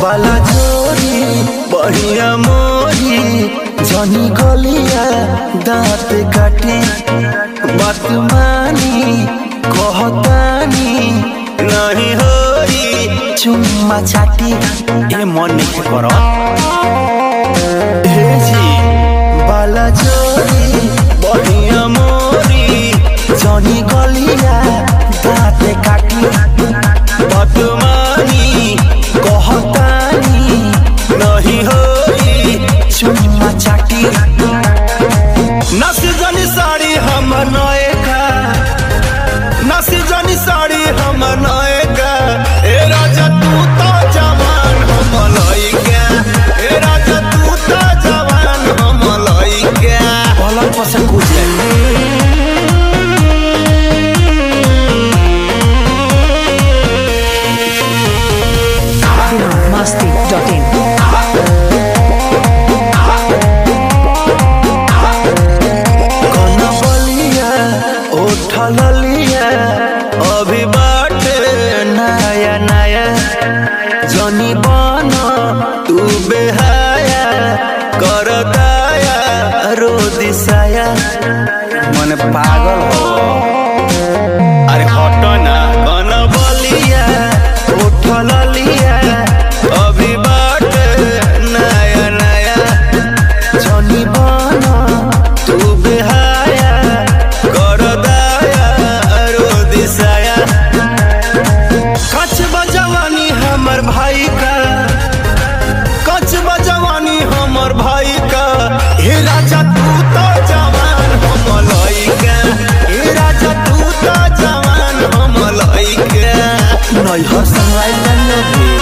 बाला जोरी बढ़िया मोरी जनी गलिया दांत काटी बात मानी कहतानी नहीं होरी चुम्मा चाटी ए मन नहीं करो हे जी बाला जोरी बढ़िया मोरी जनी गलिया दांत काटी बात मानी कहतानी नहीं होरी चुम्मा चाटी नसी जनी साड़ी हम नए का नसी जनी साड़ी हम नए का ए राजा तू तो जवान हम लइका ए राजा तू तो जवान हम लइका पलंग पर से कूद masti.in उठलिया अभी बाटे नया नया जनी बन तू बेहाया कर दाया रो दिसाया मन पागल हो अरे हटो ना कन बलिया उठलिया अभी बाटे नया नया जनी बन तू बेहाया कर दाया रो दिसाया कच बजवानी हमर भाई का कच बजवानी हमर भाई का हे राजा तू तो जवान हम लइका हे राजा तू तो जवान हम लइका नहीं हंसवाई लगे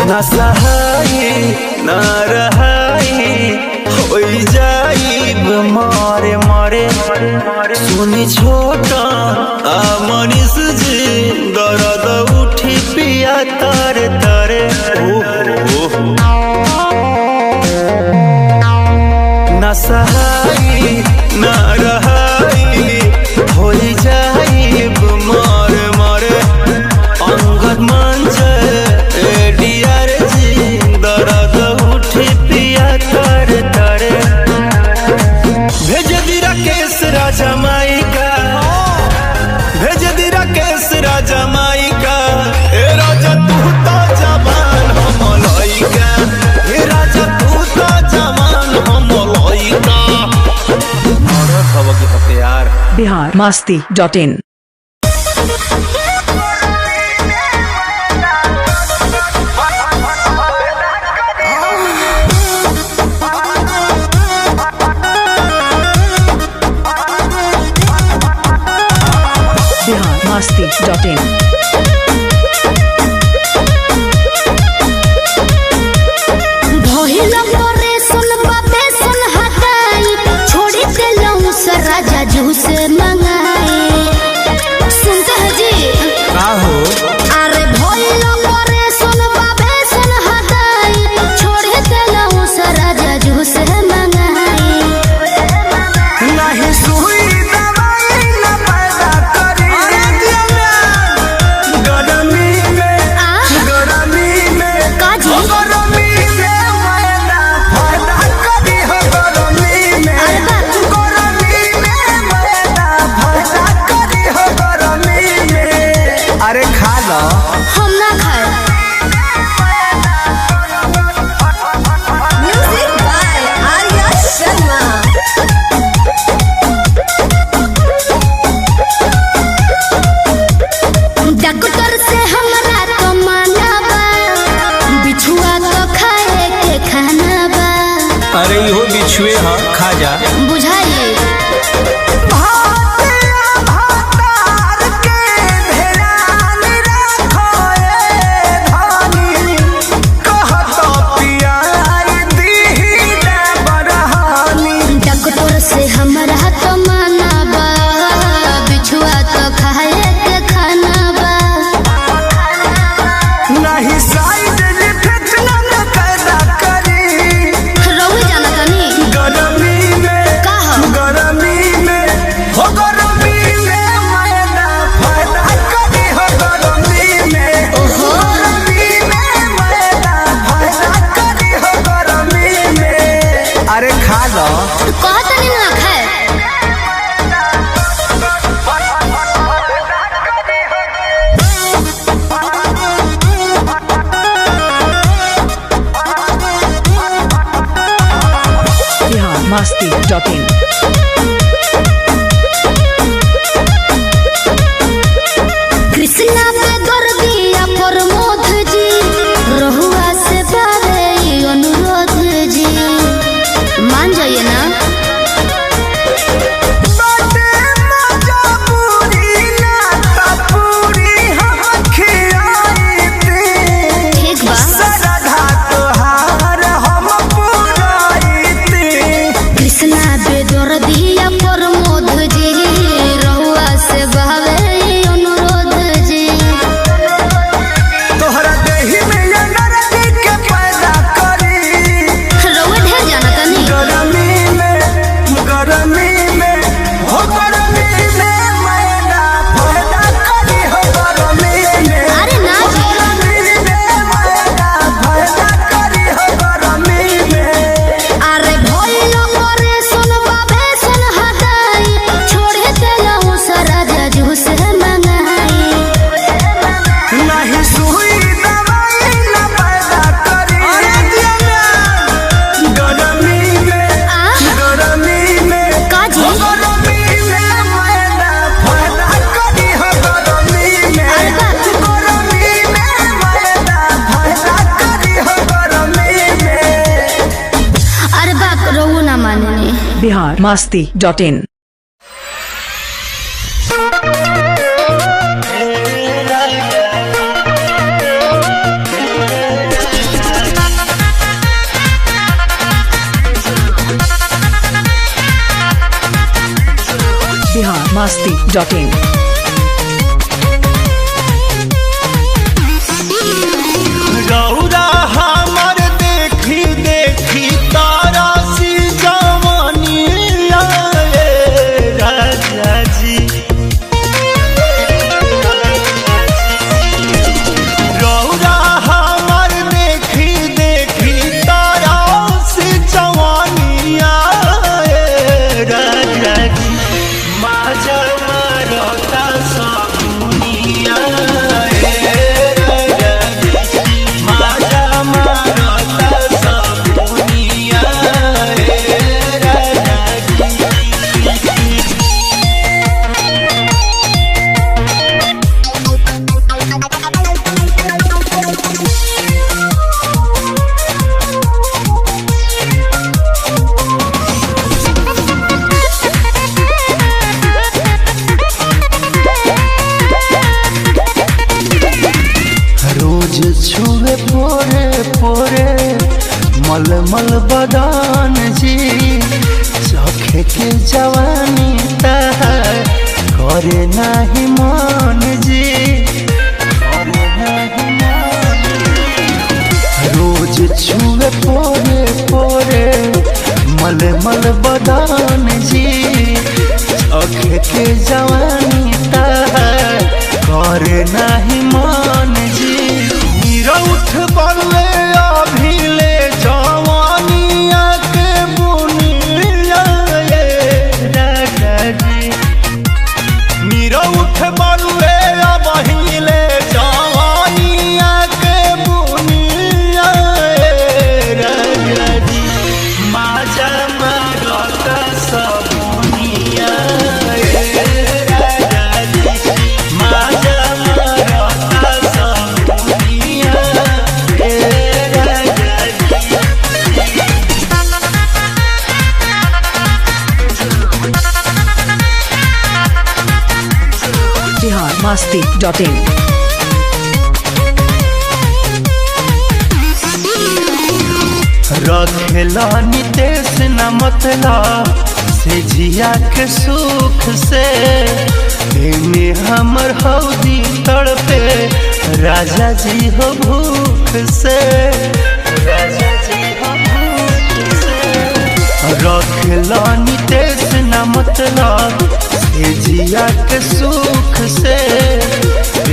न सहाई न रहाई हो जाइब मारे मारे सुनी छोटा मनीष जी दर्द उठी पिया तारे तारे न सहाई न रहाई हो जाइब मारे मारे अंगद मंच डियर जी दर्द उठी पिया तारे तारे भेज दी राकेश राजा माई का भेज दी राकेश राजा माई का ए राजा तू तो जवान हम लइका ए राजा तू तो जवान हम लइका और खबर के हथियार biharmasti.in biharmasti.in भइल करे सुन बाबे सुन हटाई छोड़ी के लहू से राजा जू से मंगाई सुनते हैं जी का हो अरे भइल करे सुन बाबे सुन हटाई छोड़ी के लहू से राजा जू से मंगाई नहीं सुई दवाई न पैदा करी गरमी में काजी गरमी में मैदा पैदा करी हो गरमी में अरे बाप गरमी में मैदा masti.in. कृष्णा पे दर्दिया प्रमोद जी रहुआ से बारे अनुरोध जी मान जाइए ना। ठीक बा कृष्णा पे दर्दिया प्रमोद जी रहुआ से बारे अनुरोध जी। तोहरा देही में ये नरदी के पैदा करी रहुआ ढेर जाना तनी गरमी में हो गरमी में मैना पैदा करी हो गरमी में अरे ना जी गरमी में मैना पैदा करी हो गरमी में अरे भइलो करे सुनबा बेसन हटाई छोड़े देलहु सारा जजू से मंगाई। नहीं सुई दवाई न पैदा करी गरमी में का जी गरमी में मैना पैदा करी हो गरमी में अरे बाप गरमी में मैना पैदा करी हो गरमी में अरे बाप रहू ना माने Bihar masti.in. Bihar masti.in. Gaura हमर देखी देखी तारा सी जवानी आए राजा जी। गौरा हमर देखी देखी तारा सी जवानी आए राजा जी। माजा मारता सकुनिया रोज छुए पोरे पोरे मलमल बदान जी। चखे के जवानी तहार करे नाही मान जी करे नाही मान जी। रोज छुए पोरे पोरे मलमल बदान जी। चखे के जवानी तहार करे नाही मान जी। मीरा उठ बल्ले अभिले जवानिया के बुनिया राजा जी। मीरा उठ बल्ले अभिले जवानिया के बुनिया राजा जी। माजा मारता सबुनिया राजा जी। माजा मारता सबुनिया राजा जी। Bihar masti.in. रखेला नितेश न मतलब से जिया के सुख से। एने हमर हौदी तड़पे राजा जी हो भूख से राजा जी हो भूख से। रखेला नितेश न मतलब से जिया के सुख से।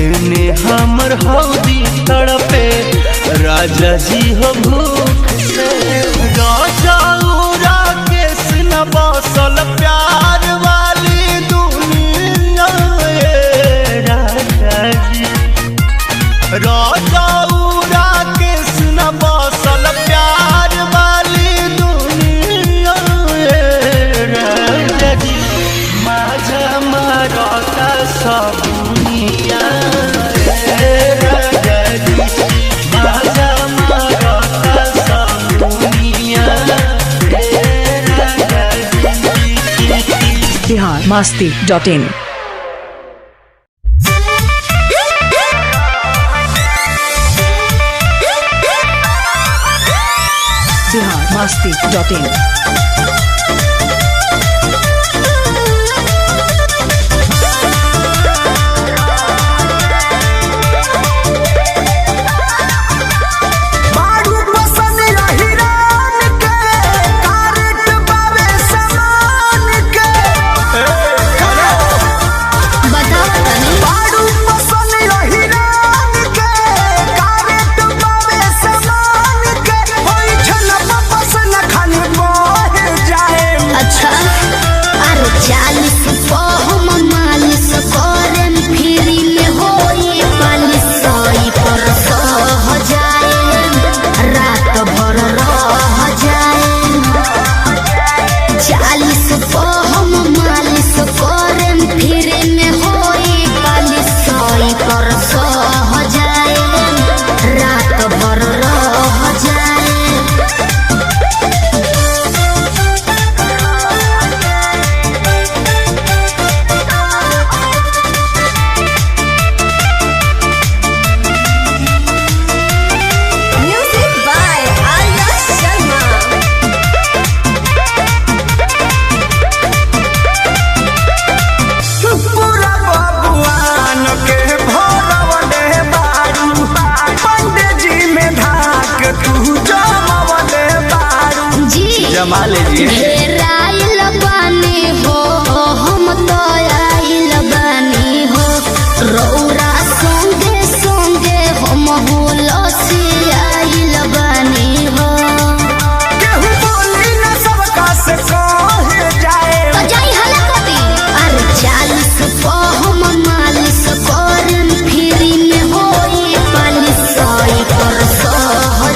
एने हमर हौदी तड़पे राजा जी हो भूख से। राजा उरा केस न बसल प्यार वाली दुनिया राजा जी। राजा उरा केस न बसल प्यार वाली दुनिया सबुनिया राजा जी माजा मारता सबुनिया राजा जी। biharmasti.in biharmasti.in बारू पसंद हिरान के कारट बावे समान के बताओ तनी बारू पसंद हिरान के कारट बावे समान के होई छन पसंद खान बह जाए। अच्छा अरे 40 हम मालिश करम फ्री में होई 500 पर 100 जाए रात भर रह जाए। 40 हम मालिश करम फ्री में होई 500 पर 100 जाए रात भर रह जाए। Music by Arya Sharma. पूरा बबुआन के भरवले बारू पंडित जी में धाक तू जमावले बारू। जी जमा लीजिए। घेराइल बानी हो हम तो आइल बानी हो रौरा संगे संगे हम हुलसी आइल बानी हो। केहू बोली न सबका से कहे जाए। तो जाई हला कभी अरे 40 हम मालिश करम फ्री में होई 500 पर 100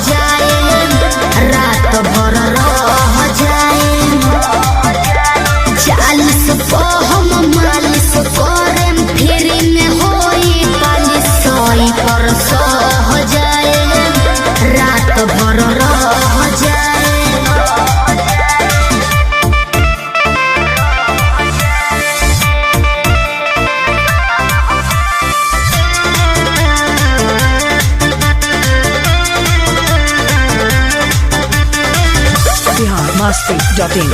जाए रात भर रह जाए। 40 हम मालिश करम फ्री में होई 500 पर 100 जाए रात भर रह जाए। biharmasti.in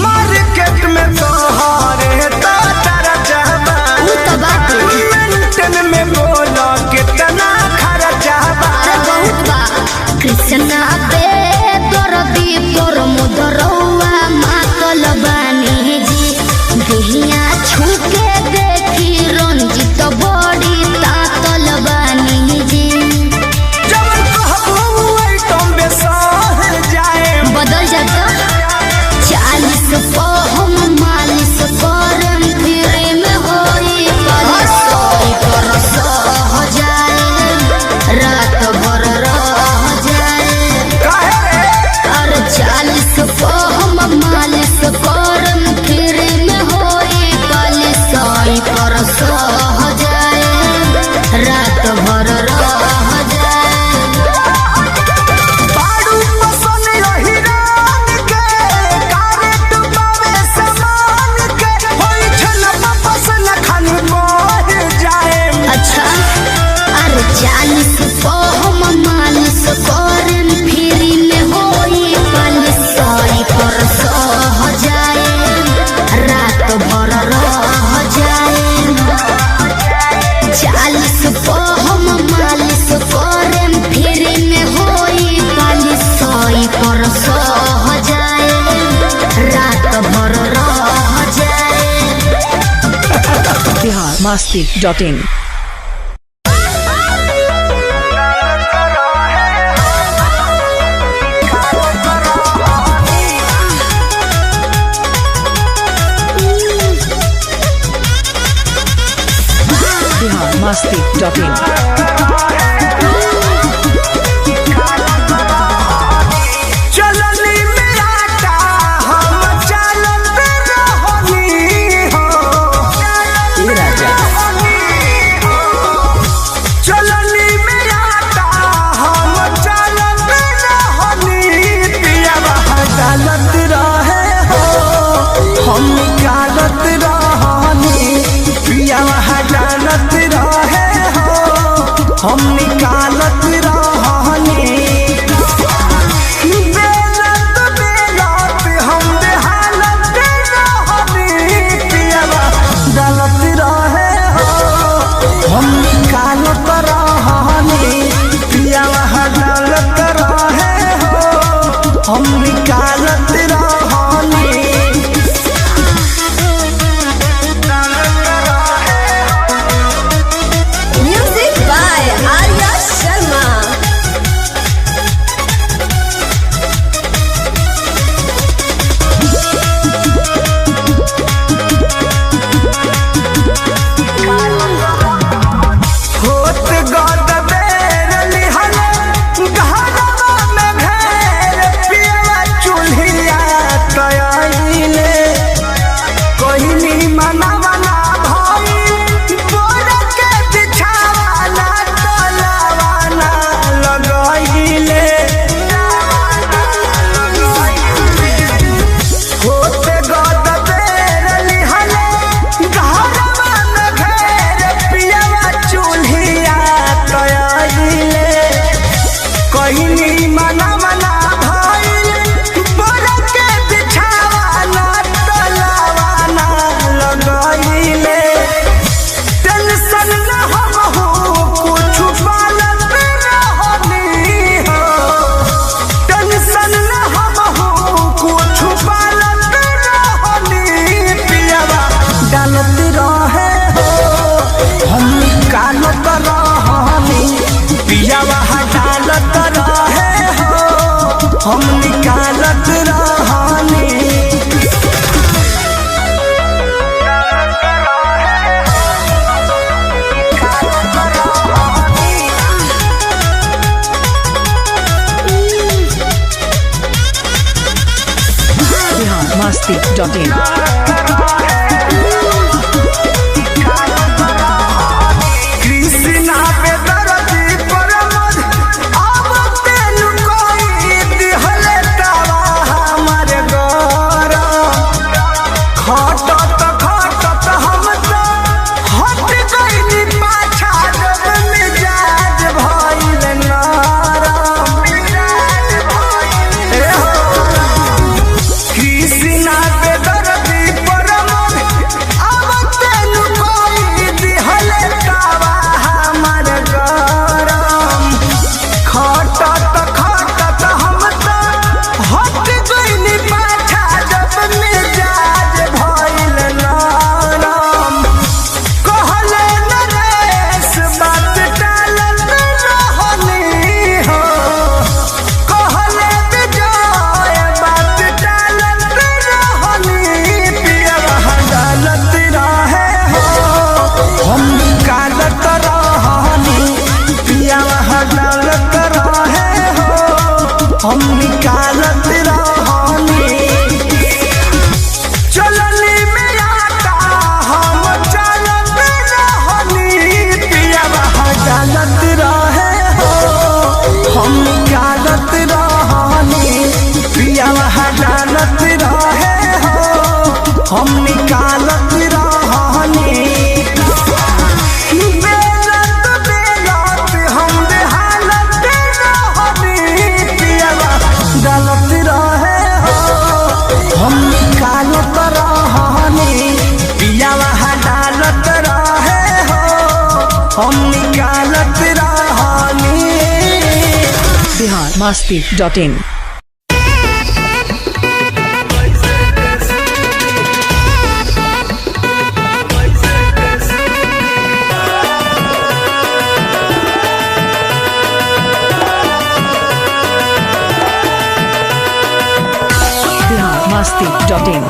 मार्केट में तोहरे तो चर्चा बा। उ तो बात मेंटन में बोलो कितना खर्चा बा। अरे बहुत बा कृष्णा बे दरदी तोर मुदरौआ मातल बानी जी देहिया छुके देखी रंजित बड़ी तातल बानी जी। जब कहबो आइटम बेसह जाए। बदल जाता 40 हम मालिश करम फ्री में होई 500 पर 100 जाए रात भर रह जाए। काहे अरे 40 हम मालिश करम फ्री में होई 500 पर 100 जाए रात भर रह जाए। बारू पसंद हिरान के कारट बावे समान के होई छन पसंद खान बह जाए। अच्छा अरे 40 हम मालिश करम फ्री में होई 500 पर 100 जाए रात भर रह जाए। 40 हम मालिश करम फ्री में होई 500 पर 100 जाए रात भर रह जाए। biharmasti.in biharmasti.in चलनी में आटा हम हम निकालत रहनी पिया जानत रहे हो हम निकालत रहनी बेलत बेलत हम बेहालत रहनी पिया डालत रहे हो हम निकालत रहनी पिया डालत रहे हो हम निकालत रहनी Music by Arya Sharma. होत गद बेर लिहल घरवा में घेर पियवा चूल्हिया तयाइले कोहिनी मनवना भई बोर के बिछावाना तलावाना लगाइले होत गद बेर लिहल घरवा में घेर पियवा चूल्हिया तयाइले कोहिनी मनवना भइल बोर के बिछावाना तलावाना लगाइले टेंशन न हम हो कुछ पालत रहनी हो टेंशन न हम हो कुछ पालत रहनी पियवा डालत रहे हो हम निकालत रहनी पियवा डालत रहे हो हम निकालत रहनी biharmasti.in. कृष्णा पे दरदी परमद अब तेनु कोई दिहले तावा हमारे गौरव खटत खटत हम तो हट गइनी पाछा जब मिजाज भइल नरम ए हो कृष्णा पे दरदी परमद अब तेनु कोई दिहले तावा हमर गरम खटत खटत हम तो हट गइनी पाछा जब मिजाज भइल नरम कहले नरेश बात टालत रहनी हो कहले विजय बात टालत रहनी पियवा डालत रहे हो हम निकालत रहनी पियवा डालत रहे हो हम निकालत रहनी चलनी में आटा हम चलत रहनी पियवा डालत रहे हो हम निकालत रहनी पियवा डालत रहे हो हम निकालत रहनी बेलत बेलत हम बेहालत रहनी पियवा डालत रहे हो हम निकालत रहनी पियवा डालत रहे हो हम निकालत रहनी biharmasti.in. biharmasti.in.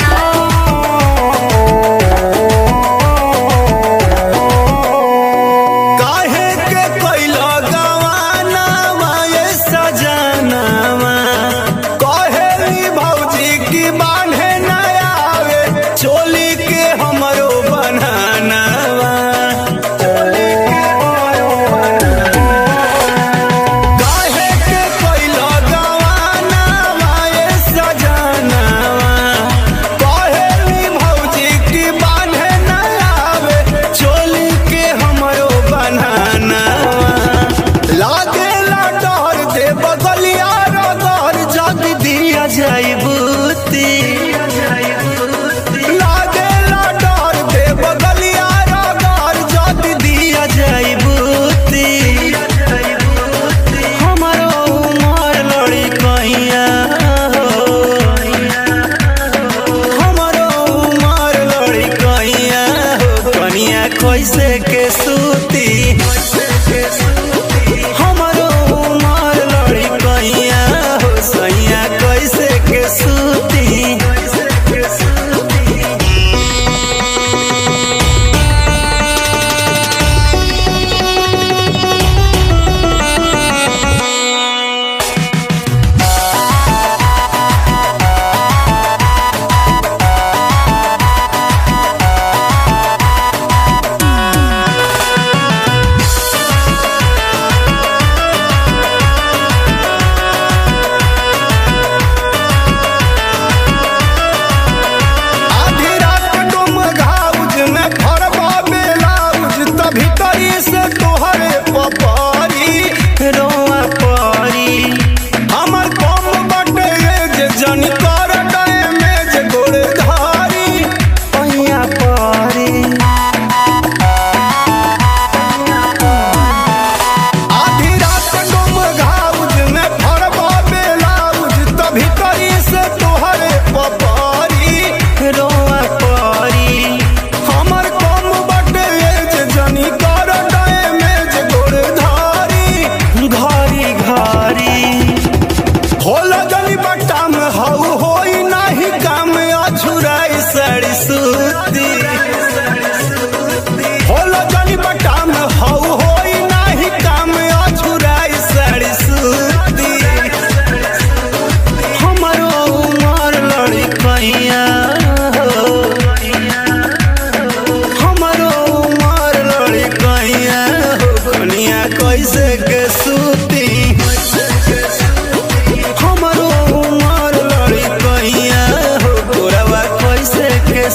काहे के कैला गवाना माये सजनावा कहेली भौजी की बांधे न आवे चोली के हमरो बनानावा काहे के कैला गवाना माये सजनावा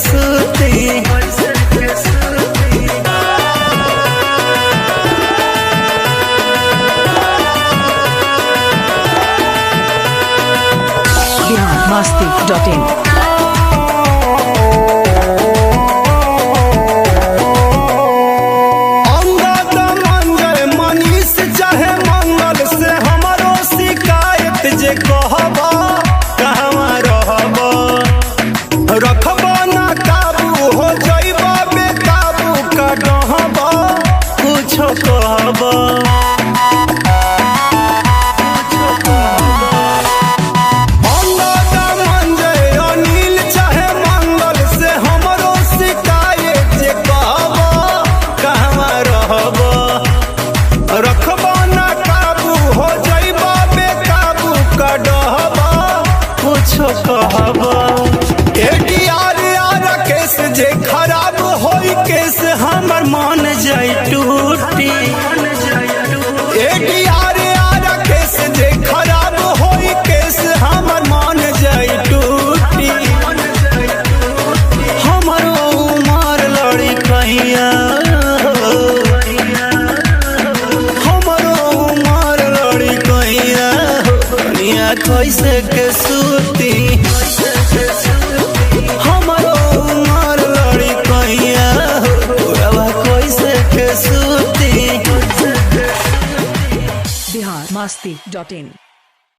सूती biharmasti.in अंगद मंगल मनीष चाहे मंगल से हमारो शिकायत जे कहबा कहवा रहबा रखबा ना काबू हो जइबा बेकाबू का डहबा कुछो कहबा अंगद मंगल अनिल चाहे मंगल से हमारो शिकायत जे कहबा कहवा रहबा रखबा ना काबू हो जइबा बेकाबू का डहबा कुछो कहबा एडीआर यार केस जे खराब होई केस हमर मन जाई टूटी एडीआर यार केस जे खराब होई केस हमर मन जाई टूटी हमरो उमर लड़ी कहिया हमरो उमर लड़ी कहिया दुनिया कैसे के सूती हमरो उमर लड़ी कहिया बुढ़वा कैसे के सूती biharmasti.in